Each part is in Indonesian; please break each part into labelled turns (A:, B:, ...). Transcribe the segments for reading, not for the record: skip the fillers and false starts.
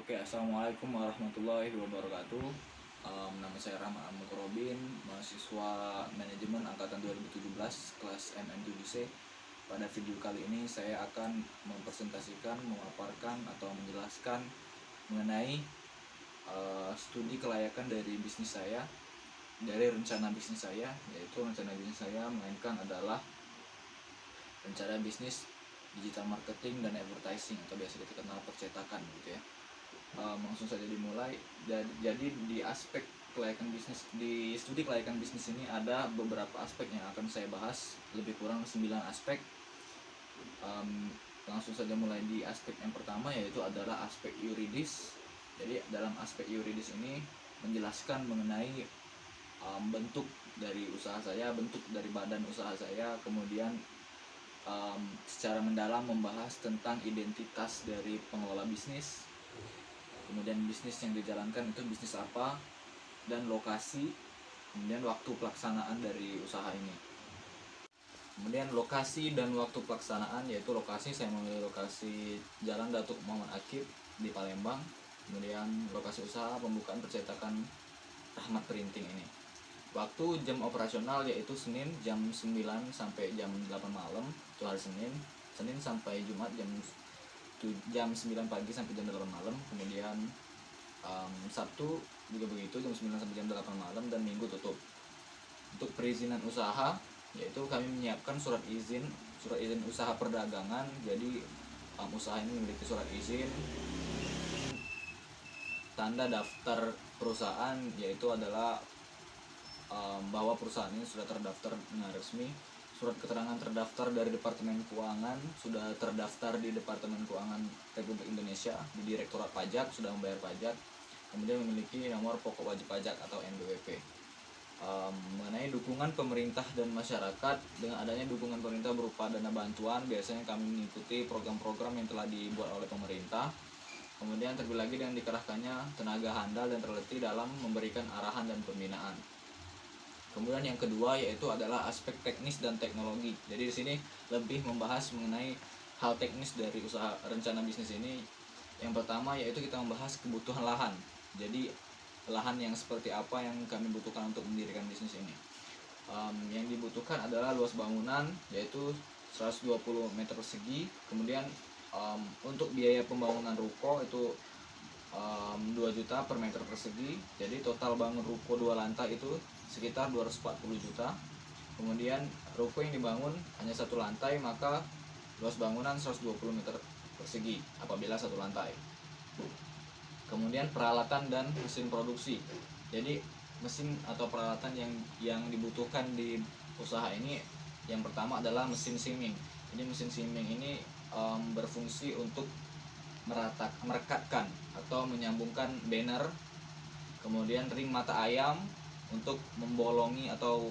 A: Oke, assalamualaikum warahmatullahi wabarakatuh. Nama saya Rahmat Al-Mukrobin, mahasiswa manajemen angkatan 2017 kelas MM7C. Pada video kali ini saya akan mempresentasikan, memaparkan atau menjelaskan mengenai studi kelayakan dari bisnis saya, dari rencana bisnis saya, yaitu rencana bisnis saya melainkan adalah rencana bisnis digital marketing dan advertising atau biasa kita kenal percetakan gitu ya. Langsung saja dimulai. Jadi di aspek kelayakan bisnis, di studi kelayakan bisnis ini ada beberapa aspek yang akan saya bahas, lebih kurang 9 aspek. Langsung saja mulai di aspek yang pertama, yaitu adalah aspek yuridis. Jadi dalam aspek yuridis ini menjelaskan mengenai bentuk dari usaha saya, bentuk dari badan usaha saya, kemudian secara mendalam membahas tentang identitas dari pengelola bisnis, kemudian bisnis yang dijalankan itu bisnis apa, dan lokasi, kemudian waktu pelaksanaan dari usaha ini. Kemudian lokasi dan waktu pelaksanaan, yaitu lokasi saya memilih lokasi Jalan Datuk Muhammad Akib di Palembang. Kemudian lokasi usaha pembukaan percetakan Rahmat Printing ini. Waktu jam operasional yaitu Senin jam 9 sampai jam 8 malam, itu hari Senin sampai Jumat jam 9 pagi sampai jam 8 malam. Kemudian Sabtu juga begitu, jam 9 sampai jam 8 malam, dan Minggu tutup. Untuk perizinan usaha, yaitu kami menyiapkan surat izin usaha perdagangan. Jadi usaha ini memiliki surat izin, tanda daftar perusahaan, yaitu adalah bahwa perusahaan ini sudah terdaftar dengan resmi. Surat keterangan terdaftar dari Departemen Keuangan, sudah terdaftar di Departemen Keuangan Republik Indonesia di Direktorat Pajak, sudah membayar pajak. Kemudian memiliki nomor pokok wajib pajak atau NPWP. Mengenai dukungan pemerintah dan masyarakat, dengan adanya dukungan pemerintah berupa dana bantuan, biasanya kami mengikuti program-program yang telah dibuat oleh pemerintah. Kemudian terlebih lagi dengan dikerahkannya tenaga handal dan teliti dalam memberikan arahan dan pembinaan. Kemudian yang kedua yaitu adalah aspek teknis dan teknologi. Jadi di sini lebih membahas mengenai hal teknis dari usaha rencana bisnis ini. Yang pertama yaitu kita membahas kebutuhan lahan. Jadi lahan yang seperti apa yang kami butuhkan untuk mendirikan bisnis ini. Yang dibutuhkan adalah luas bangunan yaitu 120 meter persegi. Kemudian untuk biaya pembangunan ruko itu 2 juta per meter persegi. Jadi total bangun ruko 2 lantai itu sekitar 240 juta. Kemudian ruko yang dibangun hanya 1 lantai, maka luas bangunan 120 meter persegi apabila 1 lantai. Kemudian peralatan dan mesin produksi. Jadi mesin atau peralatan yang dibutuhkan di usaha ini, yang pertama adalah mesin simming. Jadi mesin simming ini berfungsi untuk merekatkan atau menyambungkan banner, kemudian ring mata ayam untuk membolongi atau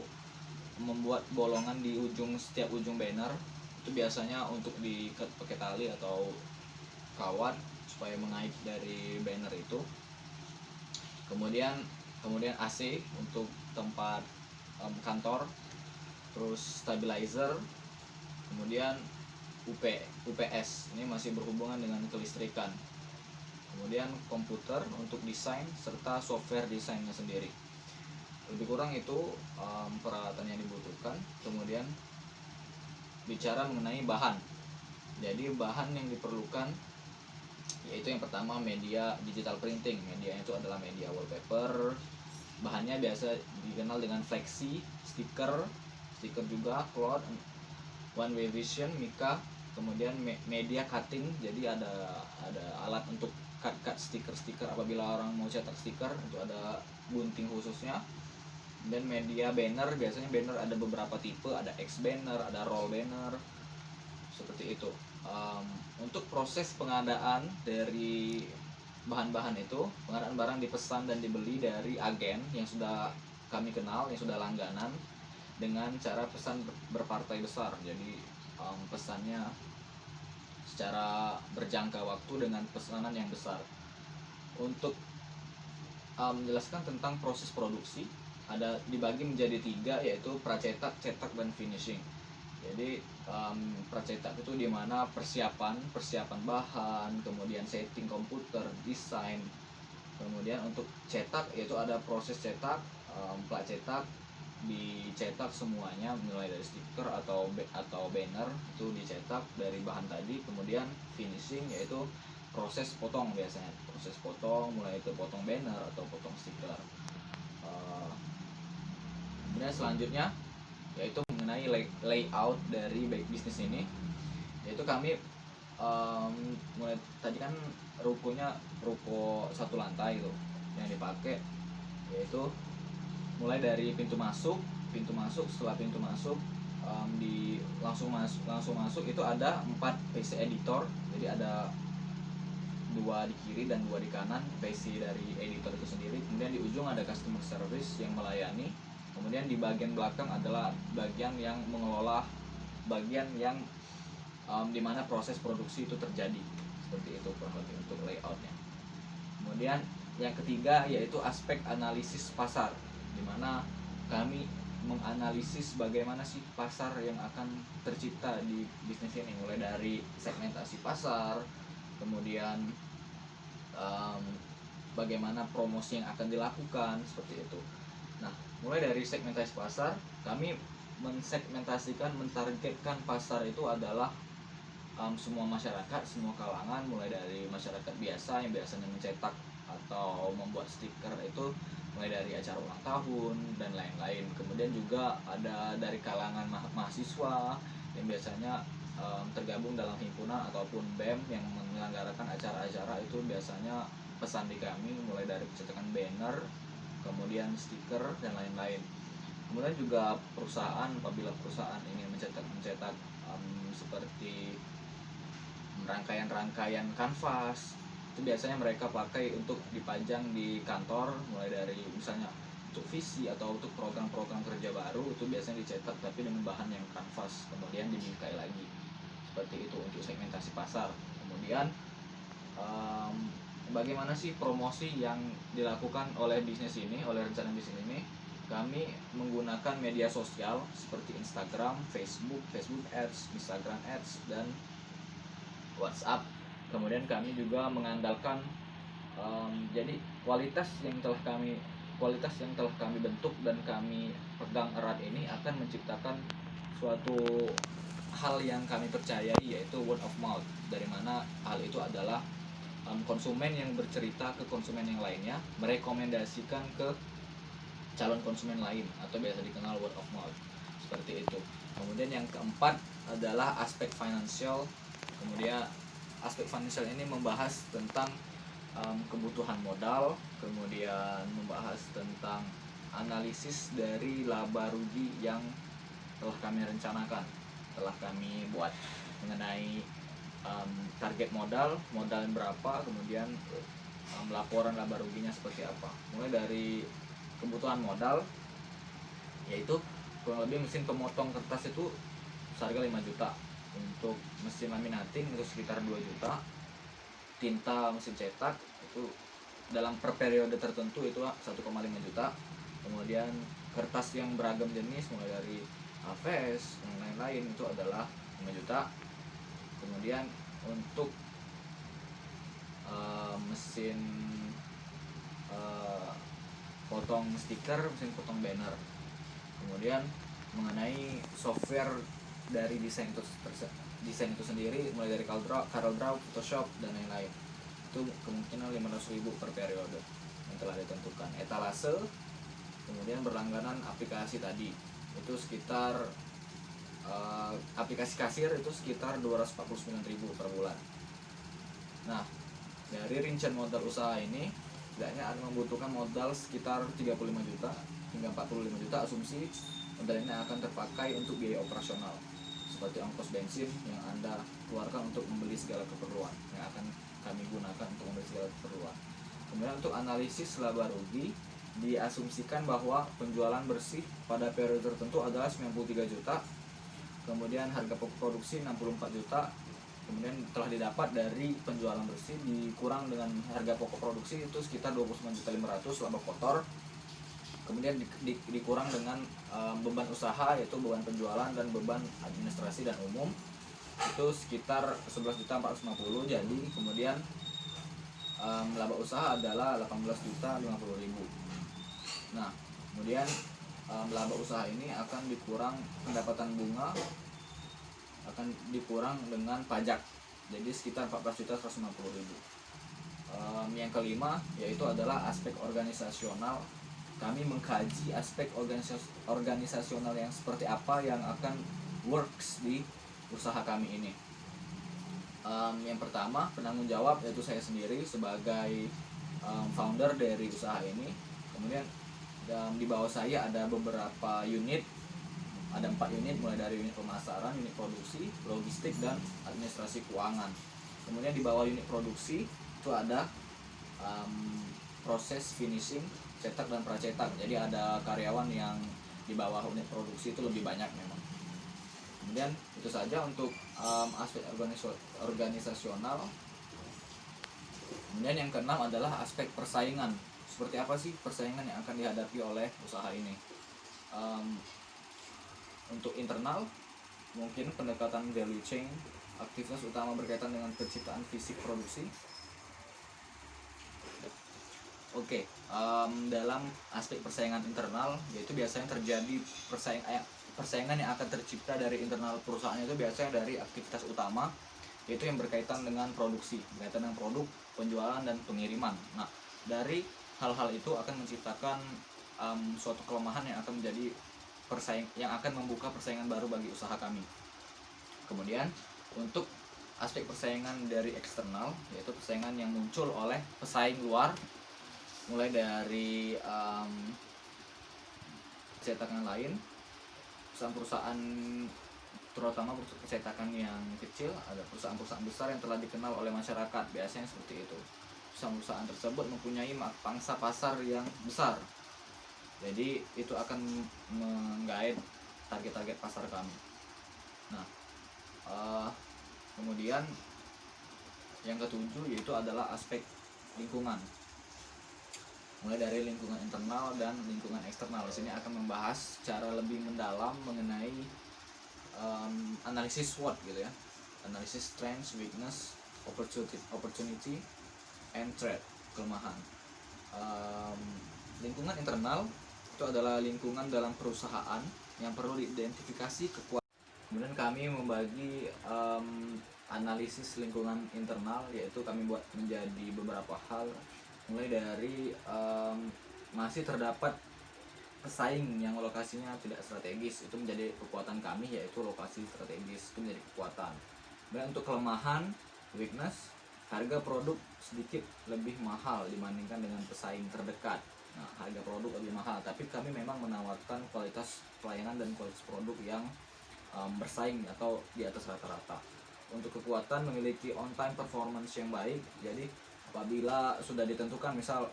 A: membuat bolongan di setiap ujung banner. Itu biasanya untuk diikat pakai tali atau kawat supaya mengait dari banner itu. Kemudian AC untuk tempat kantor, terus stabilizer, kemudian UPS ini masih berhubungan dengan kelistrikan. Kemudian komputer untuk desain serta software desainnya sendiri. Lebih kurang itu peralatan yang dibutuhkan. Kemudian bicara mengenai bahan. Jadi bahan yang diperlukan yaitu yang pertama media digital printing. Media itu adalah media wallpaper. Bahannya biasa dikenal dengan flexi, stiker juga, cloth, one way vision, mica. Kemudian media cutting, jadi ada alat untuk cut stiker apabila orang mau cetak stiker, itu ada gunting khususnya. Dan media banner, biasanya banner ada beberapa tipe, ada X banner, ada roll banner, seperti itu. Untuk proses pengadaan dari bahan-bahan itu, pengadaan barang dipesan dan dibeli dari agen yang sudah kami kenal, yang sudah langganan, dengan cara pesan berpartai besar. Jadi pesannya secara berjangka waktu dengan pesanan yang besar. Untuk menjelaskan tentang proses produksi, ada dibagi menjadi 3, yaitu pracetak, cetak, dan finishing. Jadi pracetak itu dimana persiapan bahan, kemudian setting komputer, desain, kemudian untuk cetak yaitu ada proses cetak, plat cetak, dicetak semuanya mulai dari stiker atau banner itu dicetak dari bahan tadi, kemudian finishing yaitu proses potong, biasanya proses potong mulai itu potong banner atau potong stiker. Kemudian selanjutnya yaitu mengenai layout dari baik bisnis ini, yaitu kami mulai tadi kan rukonya ruko satu lantai itu yang dipakai, yaitu mulai dari pintu masuk. Setelah pintu masuk langsung masuk itu ada 4 PC editor, jadi ada 2 di kiri dan 2 di kanan PC dari editor itu sendiri. Kemudian di ujung ada customer service yang melayani. Kemudian di bagian belakang adalah bagian yang mengelola, bagian yang dimana proses produksi itu terjadi. Seperti itu kurang lebih untuk layoutnya. Kemudian yang ketiga yaitu aspek analisis pasar, dimana kami menganalisis bagaimana sih pasar yang akan tercipta di bisnis ini, mulai dari segmentasi pasar, kemudian bagaimana promosi yang akan dilakukan, seperti itu. Nah, mulai dari segmentasi pasar, kami mensegmentasikan, mentargetkan pasar itu adalah semua masyarakat, semua kalangan, mulai dari masyarakat biasa yang biasanya mencetak atau membuat stiker itu mulai dari acara ulang tahun dan lain-lain. Kemudian juga ada dari kalangan mahasiswa yang biasanya tergabung dalam himpunan ataupun BEM yang menyelenggarakan acara-acara itu, biasanya pesan di kami mulai dari pencetakan banner, kemudian stiker dan lain-lain. Kemudian juga perusahaan, apabila perusahaan ingin mencetak seperti rangkaian kanvas, itu biasanya mereka pakai untuk dipajang di kantor, mulai dari misalnya untuk visi atau untuk program-program kerja baru, itu biasanya dicetak tapi dengan bahan yang kanvas, kemudian dibingkai lagi. Seperti itu untuk segmentasi pasar. Kemudian bagaimana sih promosi yang dilakukan oleh bisnis ini, oleh rencana bisnis ini? Kami menggunakan media sosial seperti Instagram, Facebook Ads, Instagram Ads, dan WhatsApp. Kemudian kami juga mengandalkan jadi kualitas yang telah kami bentuk dan kami pegang erat ini akan menciptakan suatu hal yang kami percayai, yaitu word of mouth, dari mana hal itu adalah konsumen yang bercerita ke konsumen yang lainnya, merekomendasikan ke calon konsumen lain, atau biasa dikenal word of mouth, seperti itu. Kemudian yang keempat adalah aspek finansial. Kemudian aspek finansial ini membahas tentang kebutuhan modal, kemudian membahas tentang analisis dari laba rugi yang telah kami rencanakan, telah kami buat, mengenai target modal berapa, kemudian laporan laba ruginya seperti apa. Mulai dari kebutuhan modal, yaitu kurang lebih mesin pemotong kertas itu seharga 5 juta, untuk mesin laminating itu sekitar 2 juta, tinta mesin cetak itu dalam per periode tertentu itu 1,5 juta, kemudian kertas yang beragam jenis mulai dari AVS dan lain-lain itu adalah 5 juta. Kemudian untuk mesin potong stiker, mesin potong banner, kemudian mengenai software dari desain itu sendiri, mulai dari CorelDRAW, Photoshop dan lain-lain, itu kemungkinan 500.000 per periode yang telah ditentukan. Etalase, kemudian berlangganan aplikasi tadi itu sekitar aplikasi kasir itu sekitar 249.000 per bulan. Nah, dari rincian modal usaha ini setidaknya ada membutuhkan modal sekitar 35 juta hingga 45 juta. Asumsi modal ini akan terpakai untuk biaya operasional seperti ongkos bensin yang Anda keluarkan untuk membeli segala keperluan, yang akan kami gunakan untuk membeli segala keperluan. Kemudian untuk analisis laba rugi, diasumsikan bahwa penjualan bersih pada periode tertentu adalah 93 juta, kemudian harga pokok produksi 64 juta, kemudian telah didapat dari penjualan bersih dikurang dengan harga pokok produksi itu sekitar 29.500.000 laba kotor. Kemudian dikurang dengan beban usaha, yaitu beban penjualan dan beban administrasi dan umum, itu sekitar 11.450.000. Jadi kemudian laba usaha adalah 18.050.000. Nah, kemudian laba usaha ini akan dikurang pendapatan bunga, akan dikurang dengan pajak, jadi sekitar 14.150.000. Yang kelima yaitu adalah aspek organisasional. Kami mengkaji aspek organisasional yang seperti apa yang akan works di usaha kami ini. Yang pertama, penanggung jawab, yaitu saya sendiri sebagai founder dari usaha ini. Kemudian di bawah saya ada beberapa unit, ada 4 unit, mulai dari unit pemasaran, unit produksi, logistik, dan administrasi keuangan. Kemudian di bawah unit produksi itu ada proses finishing, cetak dan pracetak. Jadi ada karyawan yang di bawah unit produksi itu lebih banyak memang. Kemudian itu saja untuk aspek organisasional. Kemudian yang keenam adalah aspek persaingan. Seperti apa sih persaingan yang akan dihadapi oleh usaha ini? Untuk internal, mungkin pendekatan value chain, aktivitas utama berkaitan dengan penciptaan fisik produksi. Oke, dalam aspek persaingan internal, yaitu biasanya terjadi persaingan yang akan tercipta dari internal perusahaan, itu biasanya dari aktivitas utama, yaitu yang berkaitan dengan produksi, berkaitan dengan produk, penjualan, dan pengiriman. Nah, dari hal-hal itu akan menciptakan suatu kelemahan yang akan menjadi yang akan membuka persaingan baru bagi usaha kami. Kemudian untuk aspek persaingan dari eksternal, yaitu persaingan yang muncul oleh pesaing luar, mulai dari cetakan lain, perusahaan-perusahaan, terutama percetakan yang kecil, ada perusahaan-perusahaan besar yang telah dikenal oleh masyarakat, biasanya seperti itu. Perusahaan-perusahaan tersebut mempunyai pangsa pasar yang besar, jadi itu akan menggait target-target pasar kami. Nah, kemudian yang ketujuh yaitu adalah aspek lingkungan, mulai dari lingkungan internal dan lingkungan eksternal. Di sini akan membahas secara lebih mendalam mengenai analisis SWOT gitu ya, analisis strengths, weakness, opportunity, and threat, kelemahan. Lingkungan internal itu adalah lingkungan dalam perusahaan yang perlu diidentifikasi kekuatan. Kemudian kami membagi analisis lingkungan internal, yaitu kami buat menjadi beberapa hal, mulai dari masih terdapat pesaing yang lokasinya tidak strategis, itu menjadi kekuatan kami, yaitu lokasi strategis itu menjadi kekuatan. Dan untuk kelemahan, weakness, harga produk sedikit lebih mahal dibandingkan dengan pesaing terdekat. Nah, harga produk lebih mahal, tapi kami memang menawarkan kualitas pelayanan dan kualitas produk yang bersaing atau di atas rata-rata. Untuk kekuatan, memiliki on time performance yang baik. Jadi apabila sudah ditentukan misal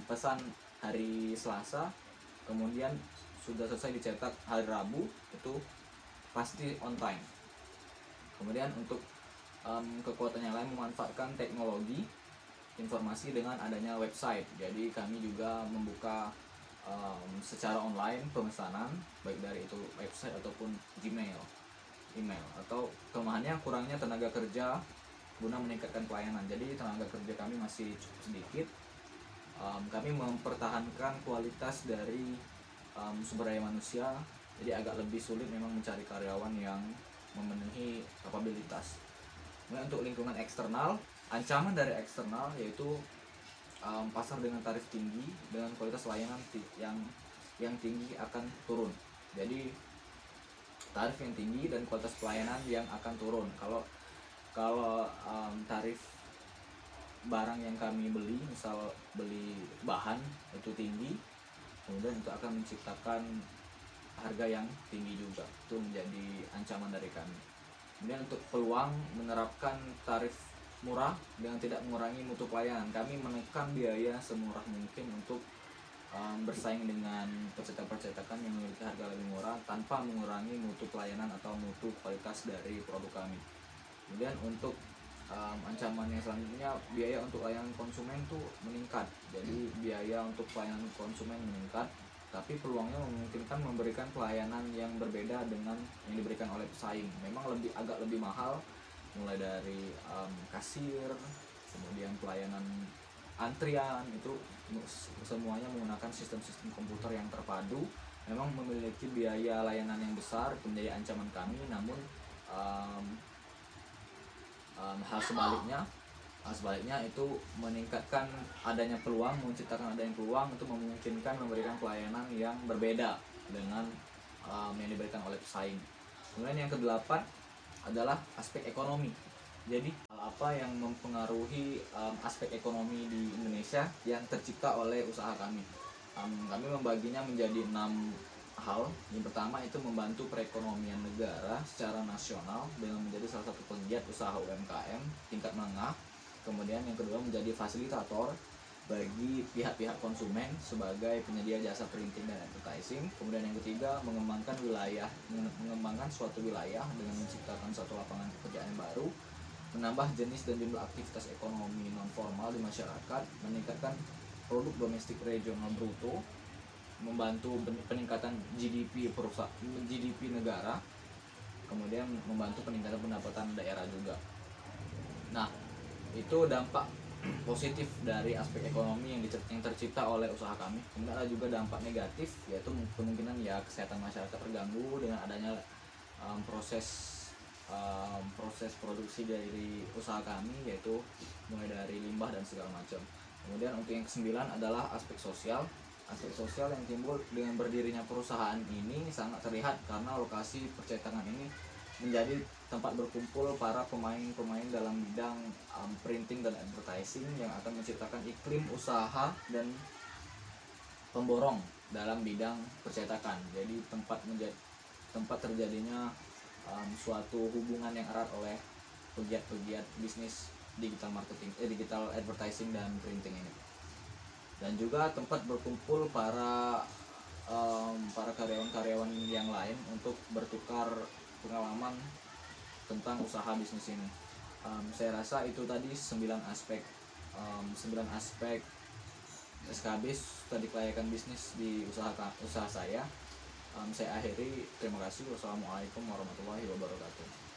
A: pesan hari Selasa, kemudian sudah selesai dicetak hari Rabu, itu pasti on time. Kemudian untuk kekuatan yang lain, memanfaatkan teknologi informasi dengan adanya website. Jadi kami juga membuka secara online pemesanan, baik dari itu website ataupun email. Atau kelemahannya kurangnya tenaga kerja guna meningkatkan pelayanan. Jadi tenaga kerja kami masih cukup sedikit. Kami mempertahankan kualitas dari sumber daya manusia, jadi agak lebih sulit memang mencari karyawan yang memenuhi kapabilitas. Kemudian untuk lingkungan eksternal, ancaman dari eksternal yaitu pasar dengan tarif tinggi dengan kualitas layanan yang tinggi akan turun. Jadi tarif yang tinggi dan kualitas pelayanan yang akan turun. Kalau tarif barang yang kami beli, misal beli bahan itu tinggi, kemudian itu akan menciptakan harga yang tinggi juga. Itu menjadi ancaman dari kami. Kemudian untuk peluang, menerapkan tarif murah dengan tidak mengurangi mutu pelayanan. Kami menekan biaya semurah mungkin untuk bersaing dengan percetakan yang memiliki harga lebih murah tanpa mengurangi mutu pelayanan atau mutu kualitas dari produk kami. Kemudian untuk ancaman yang selanjutnya, biaya untuk layanan konsumen tuh meningkat. Jadi biaya untuk pelayanan konsumen meningkat. tapi peluangnya memungkinkan memberikan pelayanan yang berbeda dengan yang diberikan oleh pesaing. Memang agak lebih mahal, mulai dari kasir, kemudian pelayanan antrian, itu semuanya menggunakan sistem-sistem komputer yang terpadu. Memang memiliki biaya layanan yang besar, menjadi ancaman kami. Namun hal sebaliknya itu meningkatkan adanya peluang, menciptakan adanya peluang untuk memungkinkan memberikan pelayanan yang berbeda dengan yang diberikan oleh pesaing. Kemudian yang kedelapan adalah aspek ekonomi. Jadi apa yang mempengaruhi aspek ekonomi di Indonesia yang tercipta oleh usaha kami? Kami membaginya menjadi 6 hal. Yang pertama itu membantu perekonomian negara secara nasional dengan menjadi salah satu penggiat usaha UMKM tingkat menengah. Kemudian yang kedua menjadi fasilitator bagi pihak-pihak konsumen sebagai penyedia jasa printing dan advertising. Kemudian yang ketiga mengembangkan suatu wilayah dengan menciptakan suatu lapangan pekerjaan yang baru, menambah jenis dan jumlah aktivitas ekonomi non formal di masyarakat, meningkatkan produk domestik regional bruto, membantu peningkatan GDP negara, kemudian membantu peningkatan pendapatan daerah juga. Nah, itu dampak positif dari aspek ekonomi yang tercipta oleh usaha kami. Kemudian ada juga dampak negatif, yaitu kemungkinan kesehatan masyarakat terganggu dengan adanya proses produksi dari usaha kami, yaitu mulai dari limbah dan segala macam. Kemudian untuk yang kesembilan adalah aspek sosial. Aspek sosial yang timbul dengan berdirinya perusahaan ini sangat terlihat karena lokasi percetakan ini menjadi tempat berkumpul para pemain-pemain dalam bidang printing dan advertising yang akan menciptakan iklim usaha dan pemborong dalam bidang percetakan. Jadi tempat terjadinya suatu hubungan yang erat oleh pegiat-pegiat bisnis digital advertising dan printing ini. Dan juga tempat berkumpul para karyawan-karyawan yang lain untuk bertukar pengalaman tentang usaha bisnis ini. Saya rasa itu tadi 9 aspek SKB studi kelayakan bisnis di usaha saya. Saya akhiri, terima kasih. Wassalamualaikum warahmatullahi wabarakatuh.